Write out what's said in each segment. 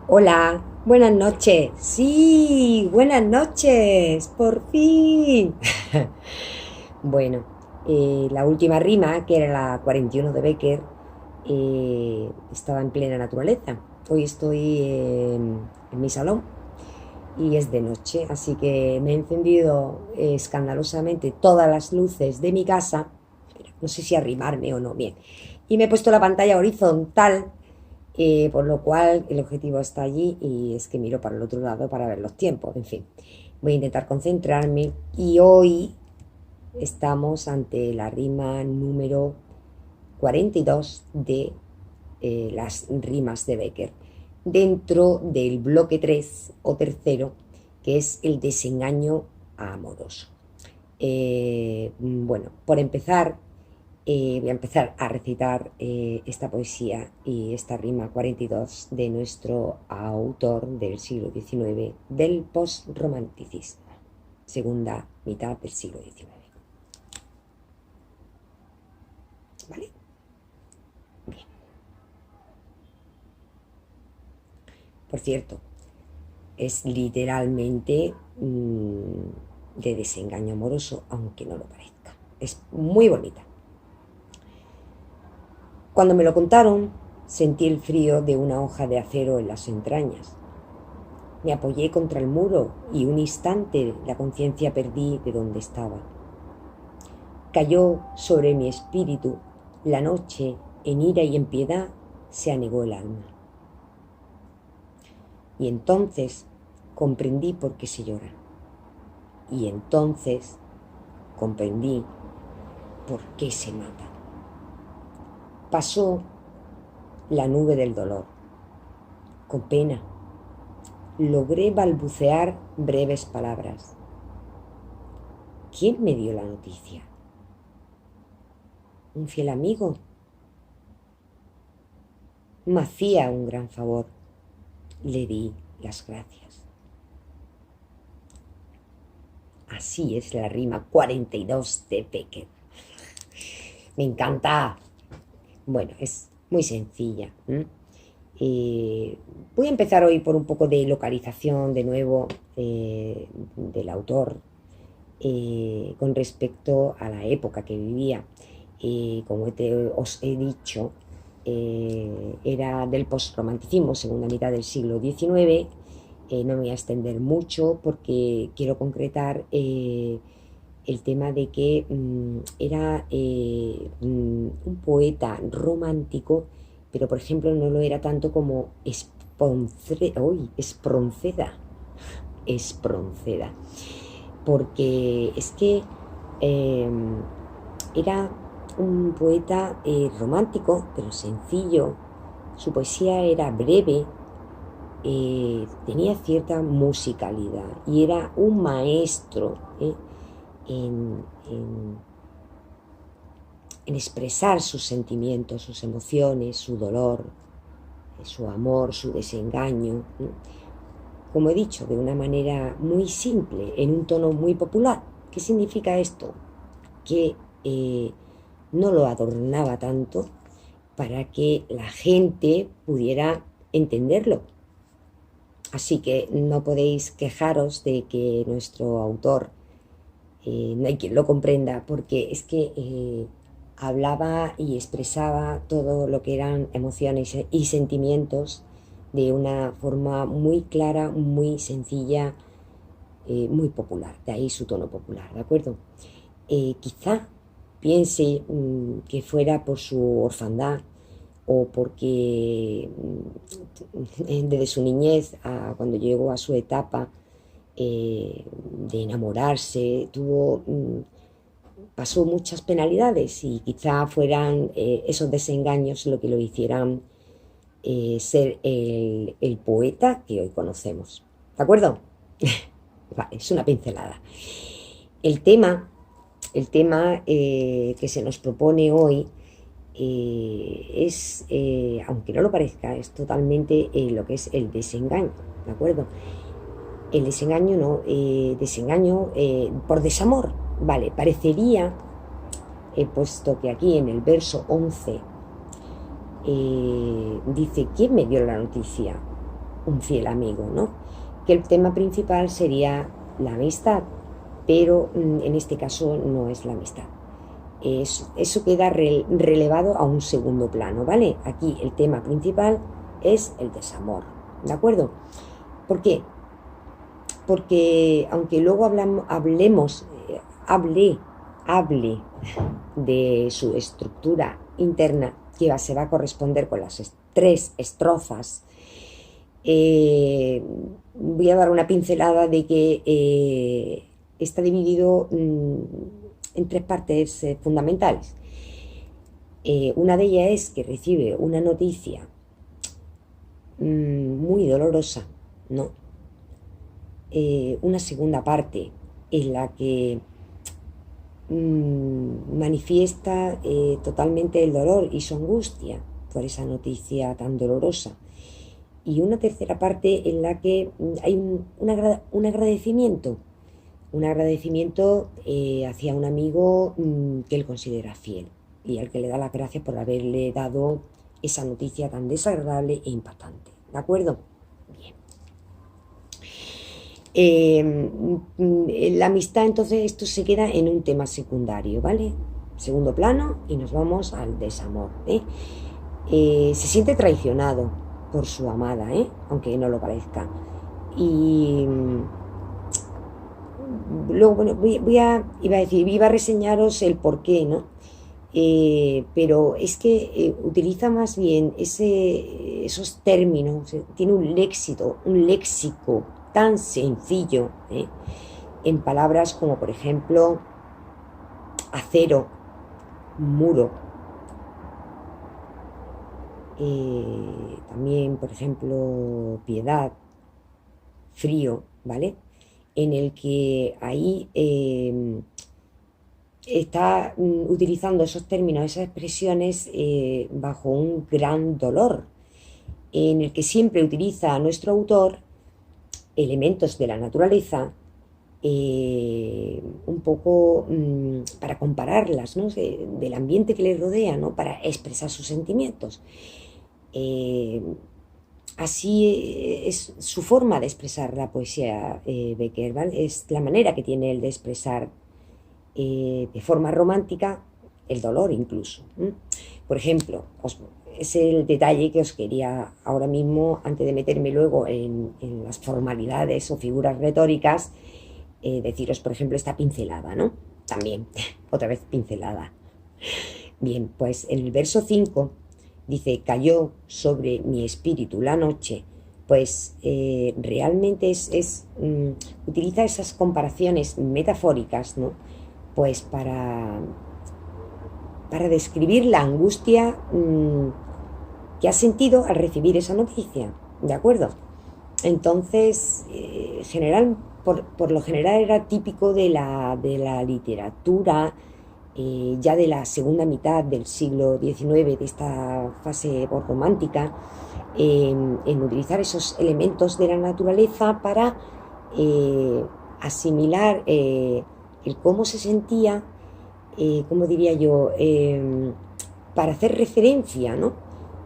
Hola, buenas noches. Sí, buenas noches, por fin. Bueno, la última rima, que era la 41 de Becker, estaba en plena naturaleza. Hoy estoy en mi salón y es de noche, así que me he encendido escandalosamente todas las luces de mi casa. No sé si arrimarme o no, bien. Y me he puesto la pantalla horizontal, por lo cual el objetivo está allí y es que miro para el otro lado para ver los tiempos. En fin, voy a intentar concentrarme y hoy estamos ante la rima número 42 de las rimas de Becker, dentro del bloque 3 o tercero, que es el desengaño amoroso. Bueno, por empezar, voy a empezar a recitar esta poesía y esta rima 42 de nuestro autor del siglo XIX, del postromanticismo, segunda mitad del siglo XIX. ¿Vale? Bien. Por cierto, es literalmente de desengaño amoroso, aunque no lo parezca. Es muy bonita. Cuando me lo contaron, sentí el frío de una hoja de acero en las entrañas. Me apoyé contra el muro y un instante la conciencia perdí de dónde estaba. Cayó sobre mi espíritu la noche, en ira y en piedad se anegó el alma. Y entonces comprendí por qué se llora. Y entonces comprendí por qué se mata. Pasó la nube del dolor. Con pena logré balbucear breves palabras. ¿Quién me dio la noticia? ¿Un fiel amigo? Me hacía un gran favor. Le di las gracias. Así es la rima 42 de Becker. Me encanta. Bueno, es muy sencilla. Voy a empezar hoy por un poco de localización de nuevo del autor con respecto a la época que vivía. Como os he dicho, era del postromanticismo, segunda mitad del siglo XIX. No me voy a extender mucho porque quiero concretar el tema de que era un poeta romántico, pero por ejemplo no lo era tanto como Espronceda, porque es que eh, era un poeta romántico, pero sencillo. Su poesía era breve, tenía cierta musicalidad y era un maestro en, en, en expresar sus sentimientos, sus emociones, su dolor, su amor, su desengaño. Como he dicho, de una manera muy simple, en un tono muy popular. ¿Qué significa esto? Que no lo adornaba tanto para que la gente pudiera entenderlo. Así que no podéis quejaros de que nuestro autor no hay quien lo comprenda, porque es que hablaba y expresaba todo lo que eran emociones y sentimientos de una forma muy clara, muy sencilla, muy popular. De ahí su tono popular, ¿de acuerdo? Quizá piense que fuera por su orfandad o porque desde su niñez a cuando llegó a su etapa de enamorarse, pasó muchas penalidades y quizá fueran esos desengaños lo que lo hicieran ser el poeta que hoy conocemos. ¿De acuerdo? Vale, es una pincelada. El tema, que se nos propone hoy es, aunque no lo parezca, es totalmente lo que es el desengaño, ¿de acuerdo? El desengaño no, desengaño por desamor, vale, parecería, he puesto que aquí en el verso 11 dice, ¿quién me dio la noticia? un fiel amigo, ¿no? Que el tema principal sería la amistad, pero en este caso no es la amistad. Eso queda relevado a un segundo plano, ¿vale? Aquí el tema principal es el desamor, ¿de acuerdo? ¿Por qué? Porque aunque luego hable de su estructura interna, que se va a corresponder con las 3 estrofas, voy a dar una pincelada de que está dividido en 3 partes fundamentales. Una de ellas es que recibe una noticia muy dolorosa, ¿no? Una segunda parte en la que manifiesta totalmente el dolor y su angustia por esa noticia tan dolorosa. Y una tercera parte en la que hay un agradecimiento hacia un amigo que él considera fiel y al que le da las gracias por haberle dado esa noticia tan desagradable e impactante. ¿De acuerdo? Bien. La amistad, entonces, esto se queda en un tema secundario, ¿vale? Segundo plano, y nos vamos al desamor, se siente traicionado por su amada, aunque no lo parezca. Y luego, bueno, iba a reseñaros el porqué, ¿no? Pero es que utiliza más bien esos términos, tiene un léxico tan sencillo, en palabras como, por ejemplo, acero, muro, también, por ejemplo, piedad, frío, ¿vale? En el que ahí está utilizando esos términos, esas expresiones bajo un gran dolor, en el que siempre utiliza a nuestro autor elementos de la naturaleza un poco para compararlas, ¿no? Del ambiente que le rodea, ¿no? Para expresar sus sentimientos. Así es su forma de expresar la poesía, Becker, ¿vale? Es la manera que tiene él de expresar de forma romántica el dolor incluso. Por ejemplo, es el detalle que os quería ahora mismo, antes de meterme luego en las formalidades o figuras retóricas, deciros, por ejemplo, esta pincelada, ¿no? También, otra vez pincelada. Bien, pues en el verso 5 dice, cayó sobre mi espíritu la noche, pues realmente utiliza esas comparaciones metafóricas, ¿no? Pues para describir la angustia que ha sentido al recibir esa noticia, ¿de acuerdo? Entonces, por lo general era típico de la literatura ya de la segunda mitad del siglo XIX, de esta fase romántica, en utilizar esos elementos de la naturaleza para asimilar el cómo se sentía, como diría yo, para hacer referencia, ¿no?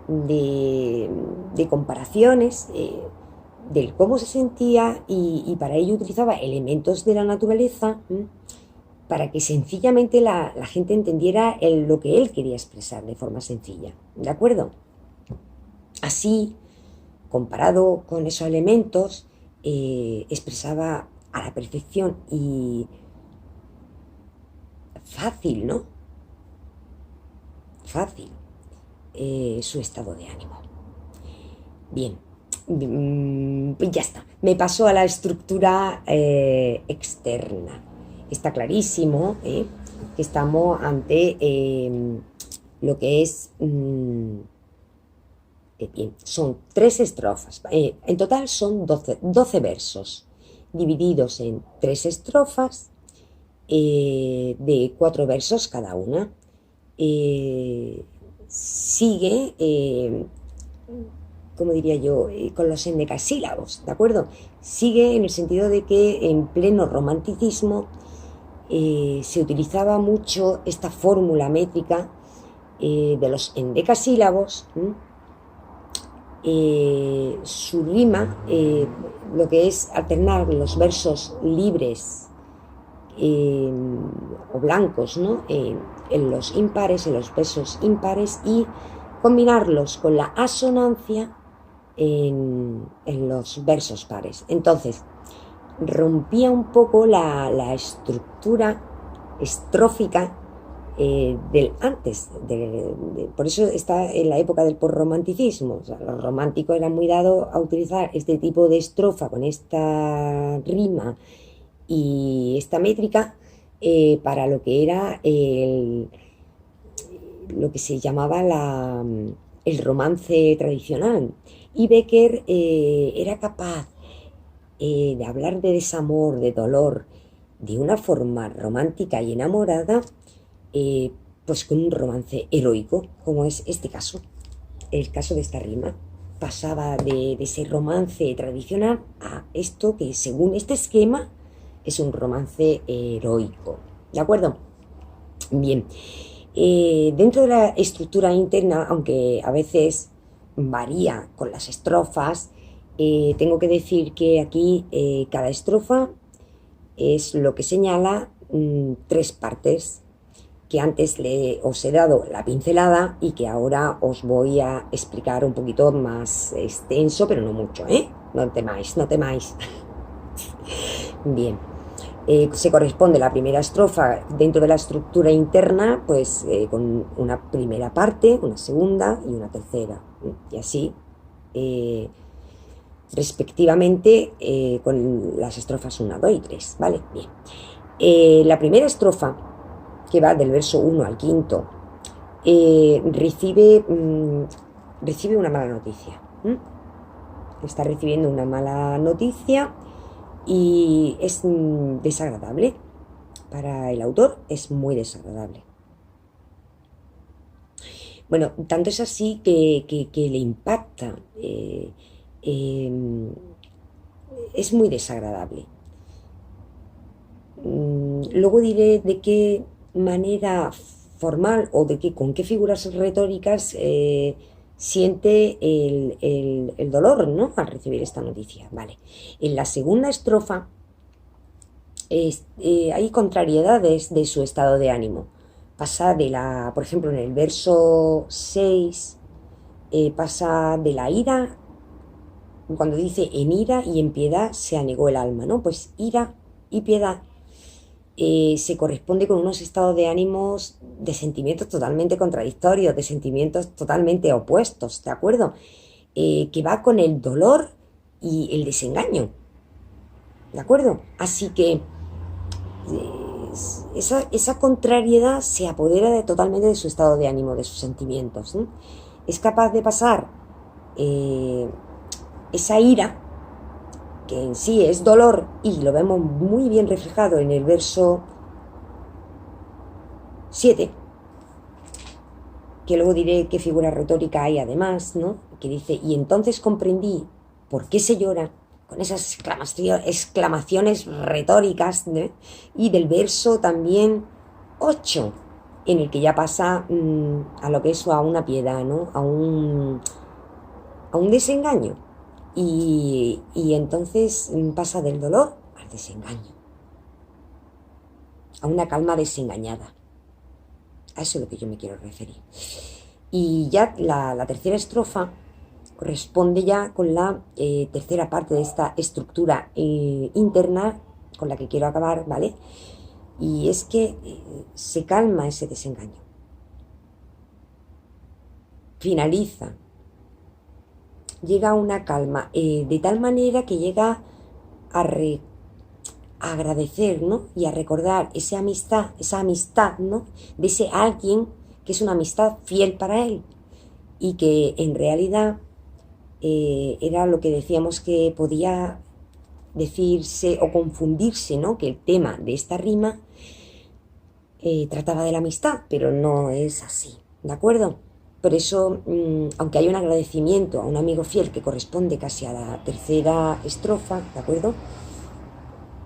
de comparaciones del cómo se sentía y para ello utilizaba elementos de la naturaleza para que sencillamente la gente entendiera lo que él quería expresar de forma sencilla, ¿de acuerdo? Así, comparado con esos elementos, expresaba a la perfección y fácil, ¿no? Fácil su estado de ánimo. Bien, pues ya está. Me paso a la estructura externa. Está clarísimo que estamos ante lo que es... bien, son 3 estrofas. En total son 12 versos, divididos en 3 estrofas de 4 versos cada una. Sigue, como diría yo, con los endecasílabos, ¿de acuerdo? Sigue en el sentido de que en pleno romanticismo se utilizaba mucho esta fórmula métrica de los endecasílabos, su rima, lo que es alternar los versos libres o blancos, ¿no? En los impares, en los versos impares, y combinarlos con la asonancia en los versos pares. Entonces, rompía un poco la estructura estrófica del antes, por eso está en la época del posromanticismo. O sea, los románticos eran muy dados a utilizar este tipo de estrofa con esta rima y esta métrica para lo que era lo que se llamaba el romance tradicional. Y Becker era capaz de hablar de desamor, de dolor, de una forma romántica y enamorada, pues con un romance heroico, como es este caso, el caso de esta rima. Pasaba de ese romance tradicional a esto que, según este esquema, es un romance heroico. ¿De acuerdo? Bien. Dentro de la estructura interna, aunque a veces varía con las estrofas, tengo que decir que aquí cada estrofa es lo que señala tres partes, que antes os he dado la pincelada y que ahora os voy a explicar un poquito más extenso, pero no mucho, ¿eh? No temáis, no temáis. Bien. Se corresponde la primera estrofa dentro de la estructura interna, pues con una primera parte, una segunda y una tercera. Y así, respectivamente, con las estrofas 1, 2 y 3, ¿vale? Bien. La primera estrofa, que va del verso 1 al 5, recibe una mala noticia. Está recibiendo una mala noticia y es desagradable. Para el autor es muy desagradable. Bueno, tanto es así que le impacta. Es muy desagradable. Luego diré de qué manera formal o con qué figuras retóricas siente el dolor, ¿no?, al recibir esta noticia. Vale. En la segunda estrofa hay contrariedades de su estado de ánimo. Pasa por ejemplo, en el verso 6, pasa de la ira, cuando dice en ira y en piedad se anegó el alma, ¿no? Pues ira y piedad se corresponde con unos estados de ánimos, de sentimientos totalmente contradictorios, de sentimientos totalmente opuestos, ¿de acuerdo? Que va con el dolor y el desengaño, ¿de acuerdo? Así que esa contrariedad se apodera totalmente de su estado de ánimo, de sus sentimientos, ¿no? Es capaz de pasar esa ira, que en sí es dolor, y lo vemos muy bien reflejado en el verso 7, que luego diré qué figura retórica hay además, ¿no?, que dice, y entonces comprendí por qué se llora, con esas exclamaciones retóricas, ¿no? Y del verso también 8, en el que ya pasa a lo que es a una piedad, ¿no?, a un desengaño. Y entonces pasa del dolor al desengaño, a una calma desengañada. A eso es lo que yo me quiero referir. Y ya la tercera estrofa corresponde ya con la tercera parte de esta estructura interna con la que quiero acabar, ¿vale? Y es que se calma ese desengaño. Finaliza. Llega a una calma de tal manera que llega a agradecer, ¿no?, y a recordar esa amistad, ¿no?, de ese alguien que es una amistad fiel para él y que en realidad era lo que decíamos, que podía decirse o confundirse, ¿no?, que el tema de esta rima trataba de la amistad, pero no es así, ¿de acuerdo? Por eso, aunque hay un agradecimiento a un amigo fiel que corresponde casi a la tercera estrofa, ¿de acuerdo?,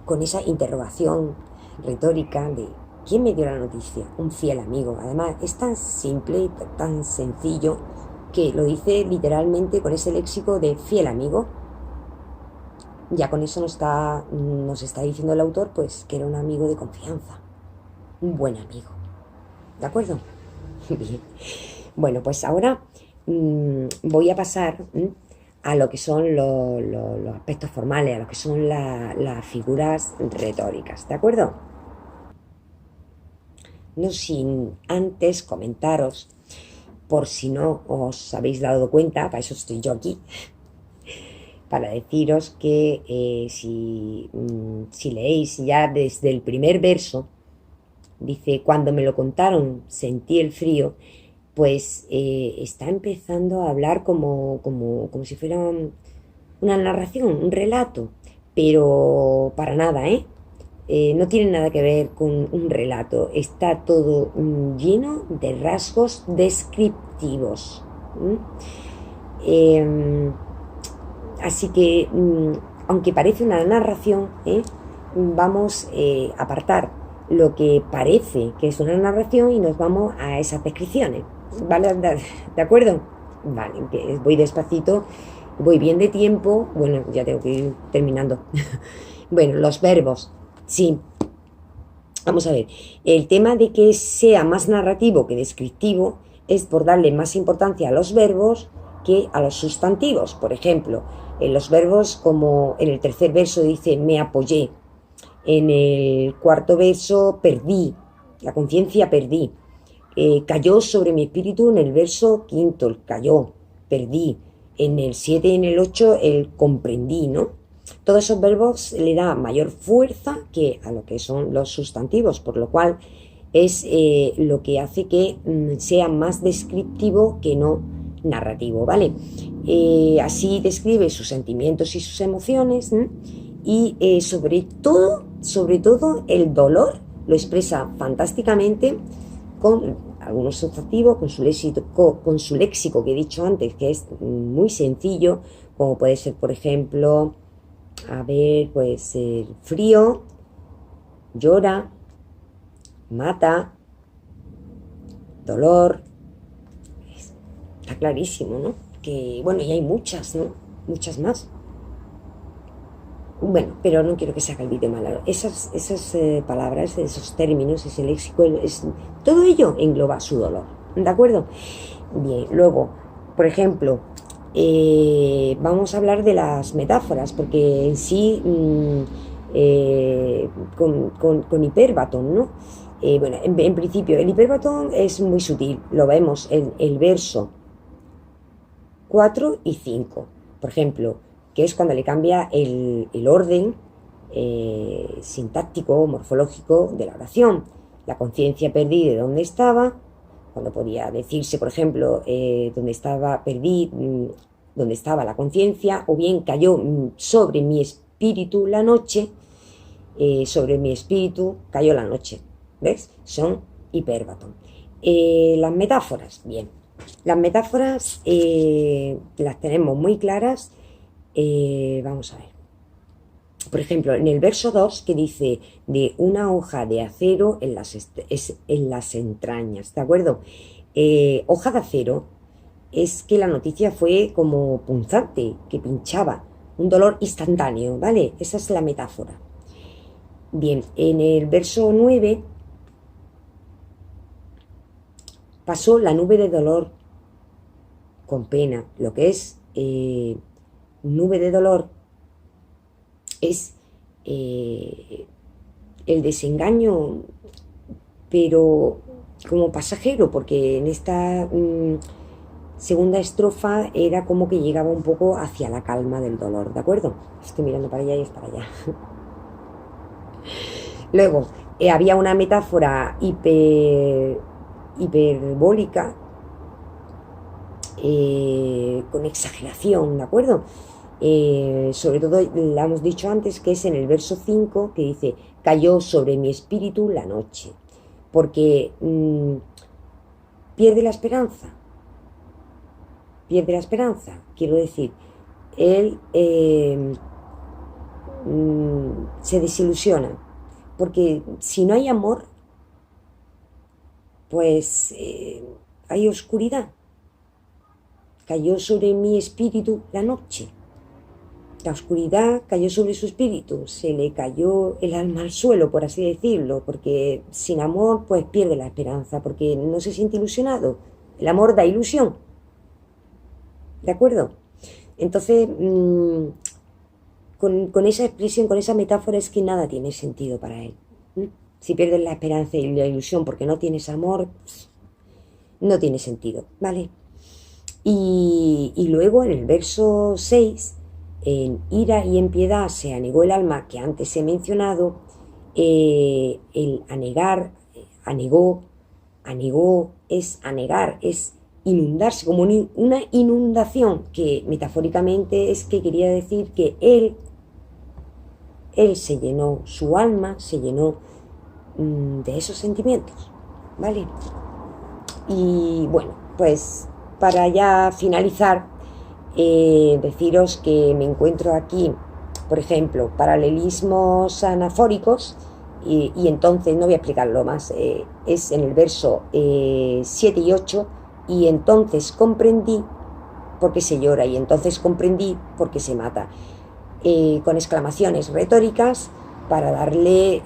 con esa interrogación retórica de ¿quién me dio la noticia? Un fiel amigo. Además, es tan simple y tan sencillo que lo dice literalmente con ese léxico de fiel amigo. Ya con eso nos está diciendo el autor pues que era un amigo de confianza, un buen amigo. ¿De acuerdo? Bien. Bueno, pues ahora voy a pasar a lo que son los aspectos formales, a lo que son las figuras retóricas, ¿de acuerdo? No sin antes comentaros, por si no os habéis dado cuenta, para eso estoy yo aquí, para deciros que si leéis ya desde el primer verso, dice, cuando me lo contaron sentí el frío, pues está empezando a hablar como si fuera una narración, un relato, pero para nada, ¿eh? No tiene nada que ver con un relato, está todo lleno de rasgos descriptivos. Así que, aunque parece una narración, vamos a apartar lo que parece que es una narración y nos vamos a esas descripciones. ¿Vale? ¿De acuerdo? Vale, que voy despacito, voy bien de tiempo. Bueno, ya tengo que ir terminando. Bueno, los verbos. Sí. Vamos a ver. El tema de que sea más narrativo que descriptivo es por darle más importancia a los verbos que a los sustantivos. Por ejemplo, en los verbos, como en el tercer verso dice me apoyé, en el cuarto verso perdí, la conciencia perdí, cayó sobre mi espíritu en el verso quinto, el cayó, perdí, en el 7 y en el 8 el comprendí, ¿no? Todos esos verbos le da mayor fuerza que a lo que son los sustantivos, por lo cual es lo que hace que sea más descriptivo que no narrativo, ¿vale? Así describe sus sentimientos y sus emociones, ¿no? Y sobre todo el dolor lo expresa fantásticamente con algunos sustantivos, con su léxico que he dicho antes, que es muy sencillo, como puede ser, por ejemplo, a ver, puede ser frío, llora, mata, dolor. Está clarísimo, ¿no? Que, bueno, y hay muchas, ¿no? Muchas más. Bueno, pero no quiero que se haga el vídeo mal. Esas palabras, esos términos, ese léxico, todo ello engloba su dolor. ¿De acuerdo? Bien, luego, por ejemplo, vamos a hablar de las metáforas, porque en sí, con hiperbatón, ¿no? Bueno, en principio, el hiperbatón es muy sutil, lo vemos en el verso 4 y 5. Por ejemplo, que es cuando le cambia el orden sintáctico o morfológico de la oración. La conciencia perdí de dónde estaba, cuando podía decirse, por ejemplo, dónde estaba perdí, dónde estaba la conciencia, o bien cayó sobre mi espíritu la noche, sobre mi espíritu cayó la noche. ¿Ves? Son hiperbatón. Las metáforas, bien. Las metáforas las tenemos muy claras. Vamos a ver. Por ejemplo, en el verso 2 que dice de una hoja de acero en las entrañas, ¿de acuerdo? Hoja de acero es que la noticia fue como punzante, que pinchaba, un dolor instantáneo, ¿vale? Esa es la metáfora. Bien, en el verso 9 pasó la nube de dolor con pena. Lo que es nube de dolor es el desengaño, pero como pasajero, porque en esta segunda estrofa era como que llegaba un poco hacia la calma del dolor, ¿de acuerdo? Estoy mirando para allá y es para allá. Luego, había una metáfora hiperbólica, con exageración, ¿de acuerdo? Sobre todo, la hemos dicho antes, que es en el verso 5, que dice, cayó sobre mi espíritu la noche, porque pierde la esperanza, quiero decir, él se desilusiona, porque si no hay amor, pues hay oscuridad. cayó sobre mi espíritu la noche. La oscuridad cayó sobre su espíritu, se le cayó el alma al suelo, por así decirlo, porque sin amor pues pierde la esperanza, porque no se siente ilusionado. El amor da ilusión, ¿de acuerdo? Entonces, con esa expresión, con esa metáfora es que nada tiene sentido para él. Si pierdes la esperanza y la ilusión porque no tienes amor, no tiene sentido, ¿vale? Y luego en el verso 6, en ira y en piedad se anegó el alma, que antes he mencionado. El anegar, anegó es anegar, es inundarse, como una inundación, que metafóricamente es que quería decir que él se llenó, su alma se llenó de esos sentimientos, ¿vale? Y bueno, pues para ya finalizar, deciros que me encuentro aquí, por ejemplo, paralelismos anafóricos, y entonces no voy a explicarlo más, es en el verso 7 y 8, y entonces comprendí por qué se llora, y entonces comprendí por qué se mata, con exclamaciones retóricas para darle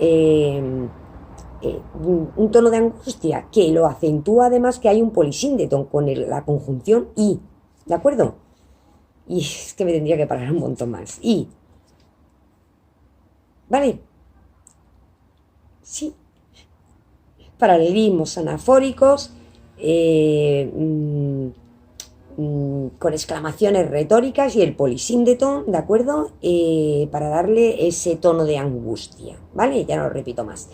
un tono de angustia que lo acentúa, además que hay un polisíndeton con la conjunción y, ¿de acuerdo? Y es que me tendría que parar un montón más. Y, ¿vale? Sí. Paralelismos anafóricos, con exclamaciones retóricas y el polisíndeton, ¿de acuerdo? Para darle ese tono de angustia, ¿vale? Ya no lo repito más.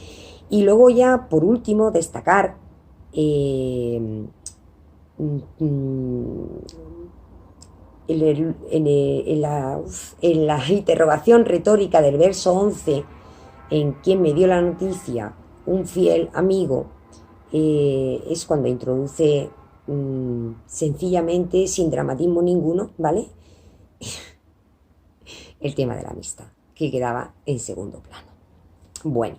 Y luego ya, por último, destacar en la interrogación retórica del verso 11, en quien me dio la noticia, un fiel amigo, es cuando introduce sencillamente, sin dramatismo ninguno, ¿vale? El tema de la amistad, que quedaba en segundo plano. Bueno,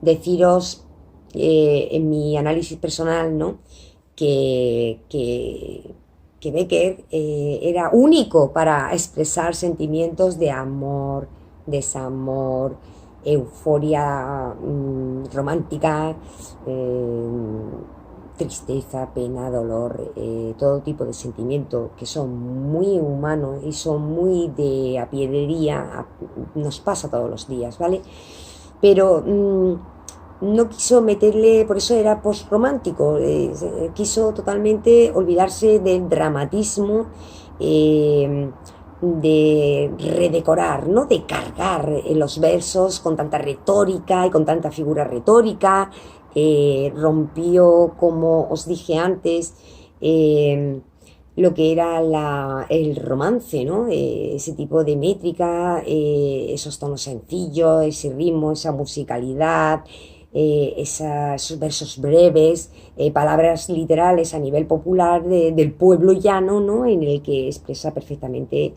deciros en mi análisis personal, ¿no?, que Becker era único para expresar sentimientos de amor, desamor, euforia romántica, tristeza, pena, dolor, todo tipo de sentimientos que son muy humanos y son muy de a pie de día, nos pasa todos los días, ¿vale? Pero no quiso meterle, por eso era postromántico, quiso totalmente olvidarse del dramatismo, de redecorar, ¿no?, de cargar los versos con tanta retórica y con tanta figura retórica. Rompió, como os dije antes, lo que era el romance, ¿no? Ese tipo de métrica, esos tonos sencillos, ese ritmo, esa musicalidad, esos versos breves, palabras literales a nivel popular del pueblo llano, ¿no?, en el que expresa perfectamente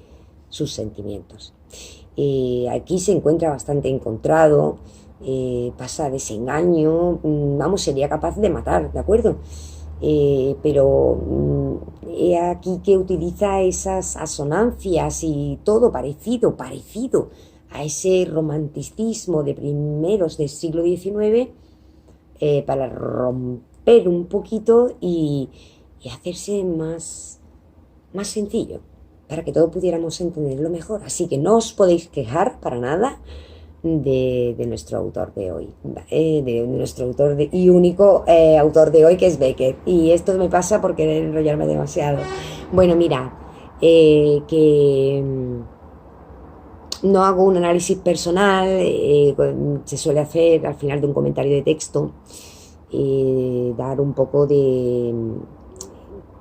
sus sentimientos. Aquí se encuentra bastante encontrado, pasa desengaño, vamos, sería capaz de matar, ¿de acuerdo? Pero he aquí que utiliza esas asonancias y todo parecido a ese romanticismo de primeros del siglo XIX, para romper un poquito y hacerse más sencillo, para que todos pudiéramos entenderlo mejor. Así que no os podéis quejar para nada de nuestro autor de hoy, de nuestro autor y único autor de hoy, que es Becker. Y esto me pasa por querer enrollarme demasiado. Bueno, mira, que no hago un análisis personal, se suele hacer al final de un comentario de texto, dar un poco de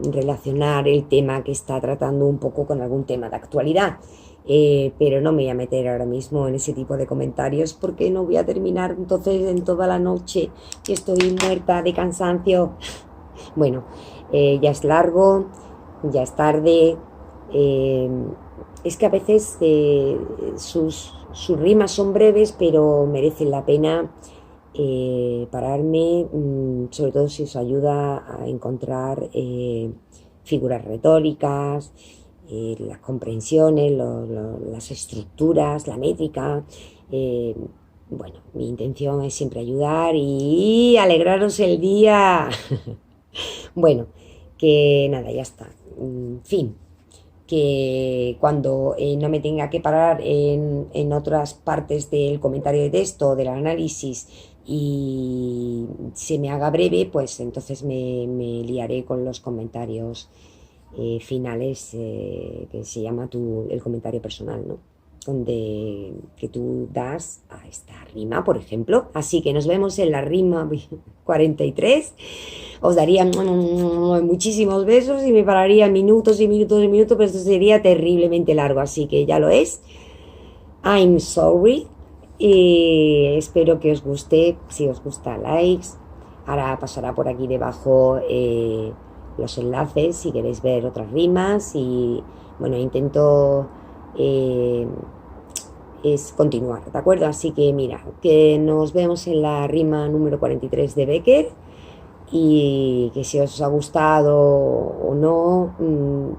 relacionar el tema que está tratando un poco con algún tema de actualidad. Pero no me voy a meter ahora mismo en ese tipo de comentarios, porque no voy a terminar entonces en toda la noche, que estoy muerta de cansancio. Bueno, ya es largo, ya es tarde. Es que a veces sus rimas son breves, pero merecen la pena pararme, sobre todo si os ayuda a encontrar figuras retóricas, las comprensiones, las estructuras, la métrica. Bueno, mi intención es siempre ayudar y alegraros el día. Bueno, que nada, ya está. Fin, que cuando no me tenga que parar en otras partes del comentario de texto, del análisis, y se me haga breve, pues entonces me liaré con los comentarios finales, que se llama el comentario personal, ¿no? Donde que tú das a esta rima, por ejemplo. Así que nos vemos en la rima 43. Os daría muchísimos besos y me pararía minutos y minutos y minutos, pero esto sería terriblemente largo, así que ya lo es. I'm sorry. Y espero que os guste. Si os gusta, likes. Ahora pasará por aquí debajo los enlaces si queréis ver otras rimas. Y bueno, intento es continuar, ¿de acuerdo? Así que mira, que nos vemos en la rima número 43 de Becker. Y que si os ha gustado o no,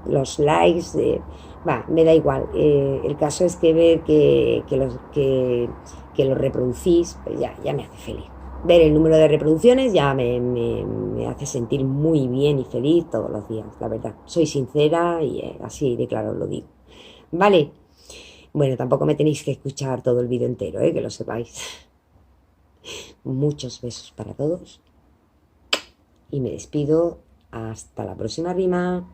los likes, me da igual. El caso es que ver que lo reproducís, pues ya me hace feliz. Ver el número de reproducciones ya me hace sentir muy bien y feliz todos los días, la verdad. Soy sincera y así de claro lo digo. Vale, bueno, tampoco me tenéis que escuchar todo el vídeo entero, que lo sepáis. Muchos besos para todos. Y me despido hasta la próxima rima.